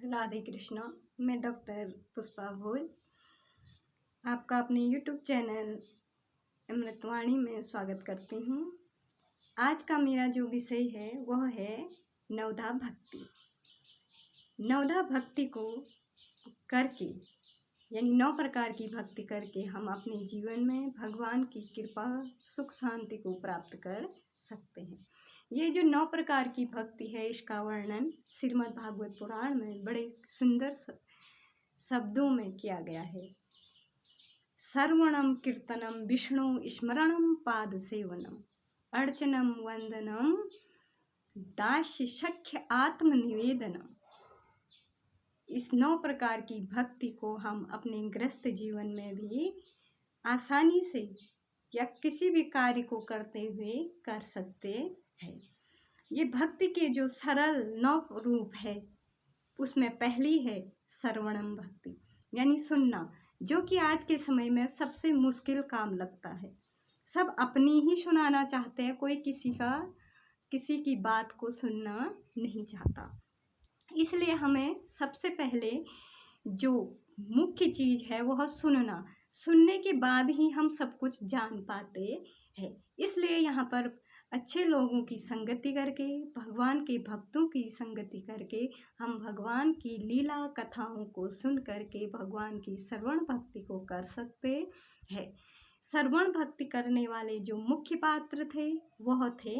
राधे कृष्णा। मैं डॉक्टर पुष्पा भोज आपका अपने यूट्यूब चैनल अमृतवाणी में स्वागत करती हूँ। आज का मेरा जो विषय है वह है नवधा भक्ति। नवधा भक्ति को करके यानी 9 प्रकार की भक्ति करके हम अपने जीवन में भगवान की कृपा सुख शांति को प्राप्त कर सकते हैं। ये जो 9 प्रकार की भक्ति है इसका वर्णन श्रीमद् भागवत पुराण में बड़े सुंदर शब्दों में किया गया है। सर्वणम कीर्तनम विष्णु स्मरणम पाद सेवनम अर्चनम वंदनम दास्य सख्य आत्मनिवेदनम। इस 9 प्रकार की भक्ति को हम अपने गृहस्थ जीवन में भी आसानी से या किसी भी कार्य को करते हुए कर सकते हैं। ये भक्ति के जो सरल 9 रूप है उसमें पहली है श्रवणम भक्ति यानी सुनना, जो कि आज के समय में सबसे मुश्किल काम लगता है। सब अपनी ही सुनाना चाहते हैं, कोई किसी की बात को सुनना नहीं चाहता। इसलिए हमें सबसे पहले जो मुख्य चीज़ है वह सुनना। सुनने के बाद ही हम सब कुछ जान पाते हैं। इसलिए यहाँ पर अच्छे लोगों की संगति करके, भगवान के भक्तों की संगति करके हम भगवान की लीला कथाओं को सुन करके भगवान की श्रवण भक्ति को कर सकते हैं। श्रवण भक्ति करने वाले जो मुख्य पात्र थे वह थे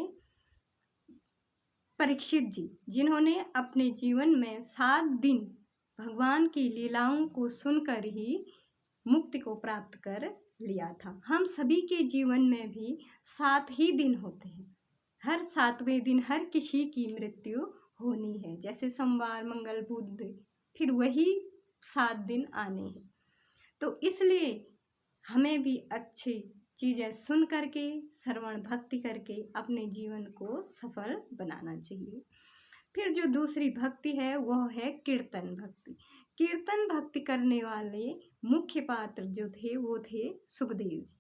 परीक्षित जी, जिन्होंने अपने जीवन में 7 दिन भगवान की लीलाओं को सुनकर ही मुक्ति को प्राप्त कर लिया था। हम सभी के जीवन में भी 7 ही दिन होते हैं। हर 7वें दिन हर किसी की मृत्यु होनी है। जैसे सोमवार, मंगल, बुध, फिर वही 7 दिन आने हैं। तो इसलिए हमें भी अच्छी चीज़ें सुन करके श्रवण भक्ति करके अपने जीवन को सफल बनाना चाहिए। फिर जो दूसरी भक्ति है वह है कीर्तन भक्ति। कीर्तन भक्ति करने वाले मुख्य पात्र जो थे वो थे सुखदेव जी।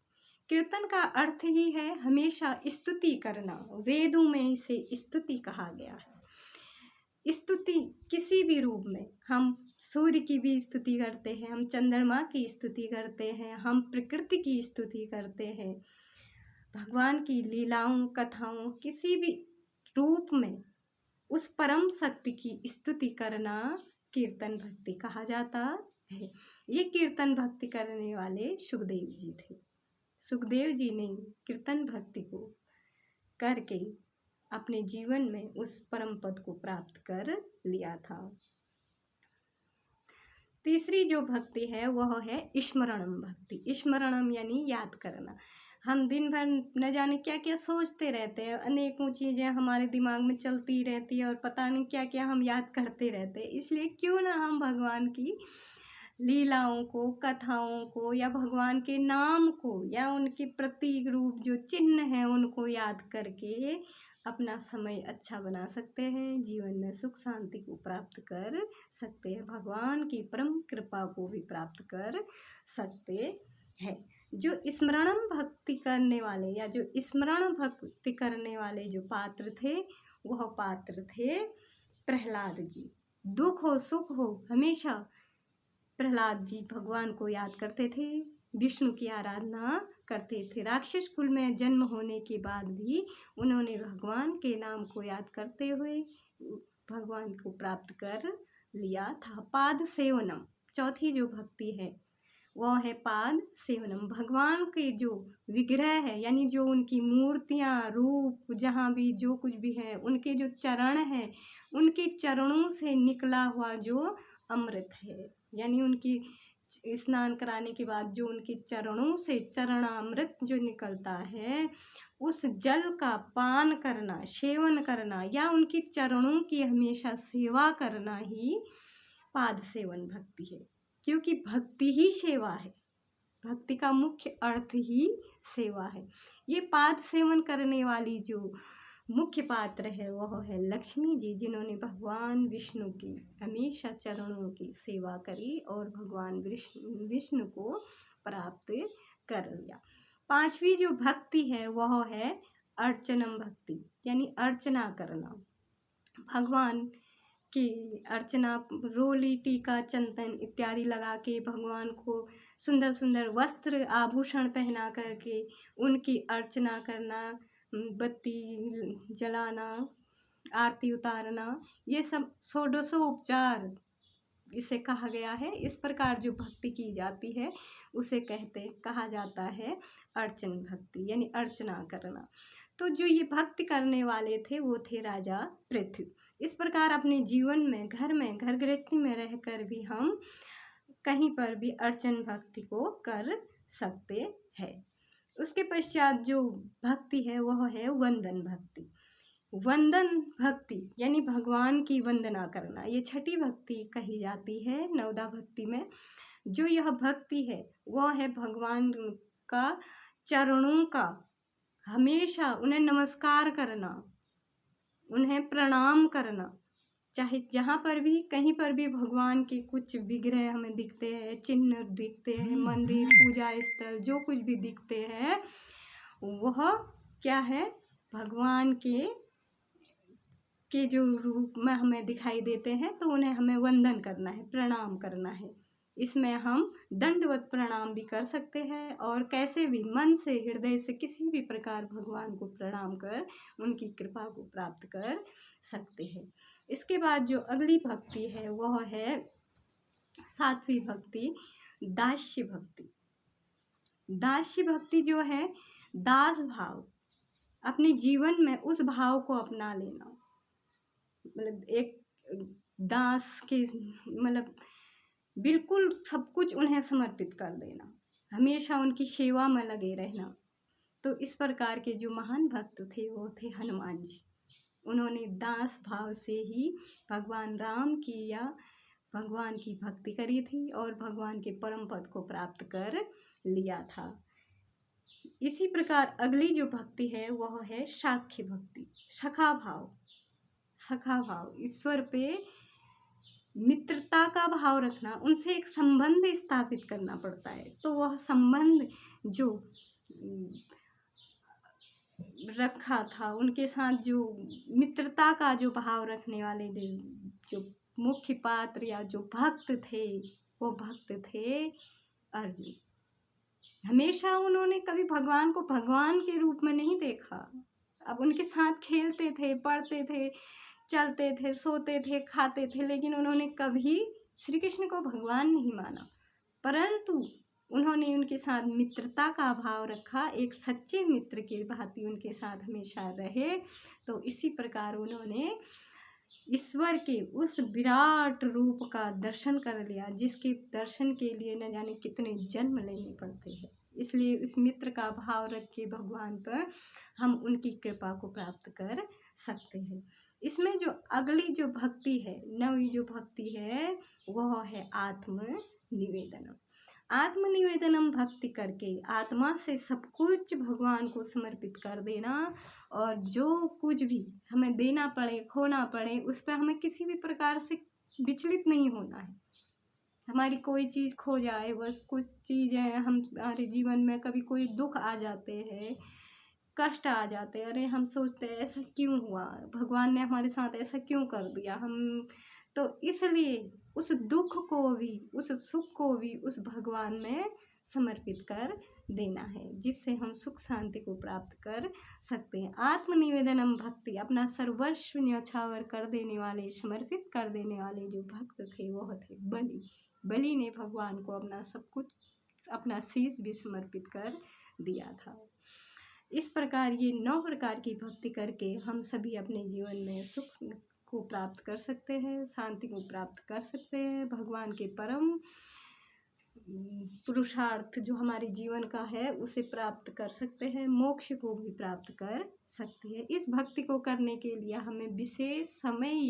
कीर्तन का अर्थ ही है हमेशा स्तुति करना। वेदों में इसे स्तुति कहा गया है। स्तुति किसी भी रूप में, हम सूर्य की भी स्तुति करते हैं, हम चंद्रमा की स्तुति करते हैं, हम प्रकृति की स्तुति करते हैं, भगवान की लीलाओं कथाओं किसी भी रूप में उस परम शक्ति की स्तुति करना कीर्तन भक्ति कहा जाता है। ये कीर्तन भक्ति करने वाले सुखदेव जी थे। सुखदेव जी ने कीर्तन भक्ति को करके अपने जीवन में उस परम पद को प्राप्त कर लिया था। तीसरी जो भक्ति है वह है स्मरणम भक्ति। स्मरणम यानी याद करना। हम दिन भर न जाने क्या क्या सोचते रहते हैं, अनेकों चीज़ें हमारे दिमाग में चलती रहती है और पता नहीं क्या क्या हम याद करते रहते हैं। इसलिए क्यों ना हम भगवान की लीलाओं को, कथाओं को या भगवान के नाम को या उनके प्रतीक रूप जो चिन्ह हैं उनको याद करके अपना समय अच्छा बना सकते हैं, जीवन में सुख शांति को प्राप्त कर सकते हैं, भगवान की परम कृपा को भी प्राप्त कर सकते हैं। जो स्मरणम भक्ति करने वाले या जो स्मरण भक्ति करने वाले जो पात्र थे वह पात्र थे प्रहलाद जी। दुख हो सुख हो हमेशा प्रहलाद जी भगवान को याद करते थे, विष्णु की आराधना करते थे। राक्षस कुल में जन्म होने के बाद भी उन्होंने भगवान के नाम को याद करते हुए भगवान को प्राप्त कर लिया था। पाद सेवनम चौथी जो भक्ति है वह है पाद सेवनम। भगवान के जो विग्रह है यानी जो उनकी मूर्तियाँ, रूप, जहाँ भी जो कुछ भी है, उनके जो चरण हैं, उनके चरणों से निकला हुआ जो अमृत है यानी उनकी स्नान कराने के बाद जो उनके चरणों से चरणामृत जो निकलता है उस जल का पान करना, सेवन करना या उनके चरणों की हमेशा सेवा करना ही पाद सेवन भक्ति है। क्योंकि भक्ति ही सेवा है, भक्ति का मुख्य अर्थ ही सेवा है। ये पाद सेवन करने वाली जो मुख्य पात्र है वह है लक्ष्मी जी, जिन्होंने भगवान विष्णु की हमेशा चरणों की सेवा करी और भगवान विष्णु को प्राप्त कर लिया। 5वीं जो भक्ति है वह है अर्चनम भक्ति यानी अर्चना करना। भगवान की अर्चना, रोली, टीका, चंदन इत्यादि लगा के भगवान को सुंदर सुंदर वस्त्र आभूषण पहना करके उनकी अर्चना करना, बत्ती जलाना, आरती उतारना, ये सब षोडशोपचार इसे कहा गया है। इस प्रकार जो भक्ति की जाती है उसे कहा जाता है अर्चन भक्ति, यानी अर्चना करना। तो जो ये भक्ति करने वाले थे वो थे राजा पृथ्वी। इस प्रकार अपने जीवन में घर गृहस्थी में रहकर भी हम कहीं पर भी अर्चन भक्ति को कर सकते हैं। उसके पश्चात जो भक्ति है वह है वंदन भक्ति। वंदन भक्ति यानी भगवान की वंदना करना, ये छठी भक्ति कही जाती है नवदा भक्ति में। जो यह भक्ति है वह है भगवान का चरणों का हमेशा उन्हें नमस्कार करना, उन्हें प्रणाम करना। चाहे जहाँ पर भी कहीं पर भी भगवान के कुछ विग्रह हमें दिखते हैं, चिन्ह दिखते हैं, मंदिर, पूजा स्थल, जो कुछ भी दिखते हैं वह क्या है, भगवान के जो रूप में हमें दिखाई देते हैं, तो उन्हें हमें वंदन करना है, प्रणाम करना है। इसमें हम दंडवत प्रणाम भी कर सकते हैं और कैसे भी मन से, हृदय से किसी भी प्रकार भगवान को प्रणाम कर उनकी कृपा को प्राप्त कर सकते हैं। इसके बाद जो अगली भक्ति है वह है सातवीं भक्ति, दास्य भक्ति। दास्य भक्ति जो है दास भाव, अपने जीवन में उस भाव को अपना लेना, मतलब एक दास के मतलब बिल्कुल सब कुछ उन्हें समर्पित कर देना, हमेशा उनकी सेवा में लगे रहना। तो इस प्रकार के जो महान भक्त थे वो थे हनुमान जी। उन्होंने दास भाव से ही भगवान राम की या भगवान की भक्ति करी थी और भगवान के परम पद को प्राप्त कर लिया था। इसी प्रकार अगली जो भक्ति है वह है साख्य भक्ति, सखा भाव। सखा भाव, ईश्वर पे मित्रता का भाव रखना, उनसे एक संबंध स्थापित करना पड़ता है। तो वह संबंध जो रखा था, उनके साथ जो मित्रता का जो भाव रखने वाले जो मुख्य पात्र या जो भक्त थे वो भक्त थे अर्जुन। हमेशा उन्होंने कभी भगवान को भगवान के रूप में नहीं देखा। अब उनके साथ खेलते थे, पढ़ते थे, चलते थे, सोते थे, खाते थे, लेकिन उन्होंने कभी श्री कृष्ण को भगवान नहीं माना, परंतु उन्होंने उनके साथ मित्रता का भाव रखा, एक सच्चे मित्र के भांति उनके साथ हमेशा रहे। तो इसी प्रकार उन्होंने ईश्वर के उस विराट रूप का दर्शन कर लिया, जिसके दर्शन के लिए न जाने कितने जन्म लेने पड़ते हैं। इसलिए इस मित्र का भाव रख के भगवान पर हम उनकी कृपा को प्राप्त कर सकते हैं। इसमें जो अगली जो भक्ति है, नवी जो भक्ति है वह है आत्म निवेदनम। आत्मनिवेदनम भक्ति करके आत्मा से सब कुछ भगवान को समर्पित कर देना, और जो कुछ भी हमें देना पड़े, खोना पड़े, उस पर हमें किसी भी प्रकार से विचलित नहीं होना है। हमारी कोई चीज़ खो जाए, बस कुछ चीज़ें हमारे जीवन में कभी कोई दुख आ जाते हैं, कष्ट आ जाते हैं, अरे हम सोचते हैं ऐसा क्यों हुआ, भगवान ने हमारे साथ ऐसा क्यों कर दिया, हम तो इसलिए उस दुख को भी, उस सुख को भी उस भगवान में समर्पित कर देना है, जिससे हम सुख शांति को प्राप्त कर सकते हैं। आत्मनिवेदनम भक्ति, अपना सर्वस्व न्यौछावर कर देने वाले, समर्पित कर देने वाले जो भक्त थे वह थे बलि। बलि ने भगवान को अपना सब कुछ, अपना शीश भी समर्पित कर दिया था। इस प्रकार ये 9 प्रकार की भक्ति करके हम सभी अपने जीवन में सुख को प्राप्त कर सकते हैं, शांति को प्राप्त कर सकते हैं, भगवान के परम पुरुषार्थ जो हमारे जीवन का है उसे प्राप्त कर सकते हैं, मोक्ष को भी प्राप्त कर सकते हैं। इस भक्ति को करने के लिए हमें विशेष समय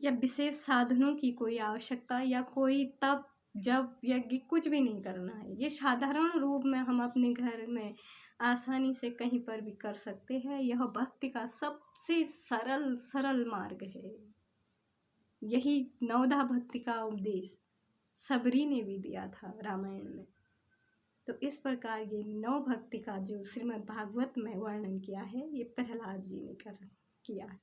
या विशेष साधनों की कोई आवश्यकता या कोई तप, जप, यज्ञ कुछ भी नहीं करना है। ये साधारण रूप में हम अपने घर में आसानी से कहीं पर भी कर सकते हैं। यह भक्ति का सबसे सरल मार्ग है। यही नवधा भक्ति का उपदेश सबरी ने भी दिया था रामायण में। तो इस प्रकार ये 9 भक्ति का जो श्रीमद् भागवत में वर्णन किया है, ये प्रहलाद जी ने किया है।